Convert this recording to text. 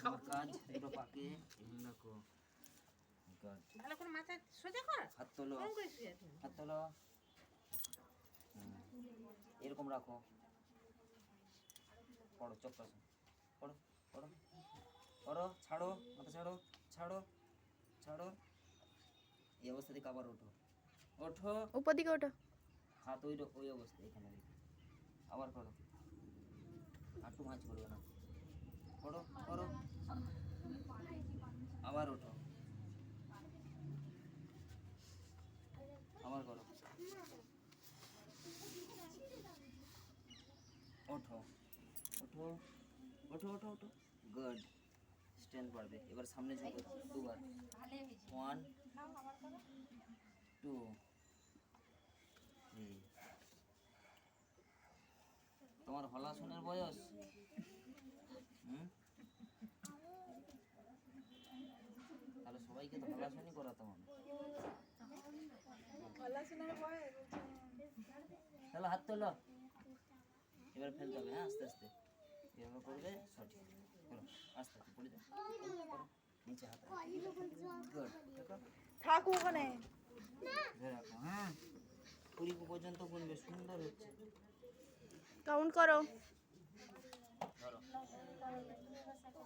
তোমার কাজ দুটো পাকে এখানে রাখো। God. ভালো করে মাথা সোজা কর। হাত তোলো, কম করে শুয়ে তুমি। হাত তোলো। এরকম রাখো। পড়ো, চোখ পাশে পড়ো, পড়ো, পড়ো, ছাড়ো, মাথা ছাড়ো, ছাড়ো, ছাড়ো। এই অবস্থা থেকে আবার ওঠো, ওঠো, উপর দিকে ওঠো। হাত ওই অবস্থায় এখানে রেখে আবার করো। হাঁটু ভাঁজ করবে না। পড়ো, করো, আবার ওঠো, আবার করো, ওঠো, ওঠো, ওঠো, ওঠো, ওঠো। গুড। স্ট্যান্ড পারবে। এবার সামনে ঝুঁকো দুবার। 1 2 3। তোমার হলাসনের বয়স? তাহলে সবাইকে তো হলাসনই করাতাম আমি। তাহলে হাত তোলো। এবার ফেলতে হবে, হ্যাঁ, আস্তে আস্তে এভাবে করবে, সঠিক করো। আস্তে আস্তে পড়ে যাও, করো, নিচে হাত গুড। দেখো, থাকো ওখানে। ধরে রাখো, হ্যাঁ, 20 পর্যন্ত গুনবে, সুন্দর হচ্ছে। কাউন্ট করো। ধরো।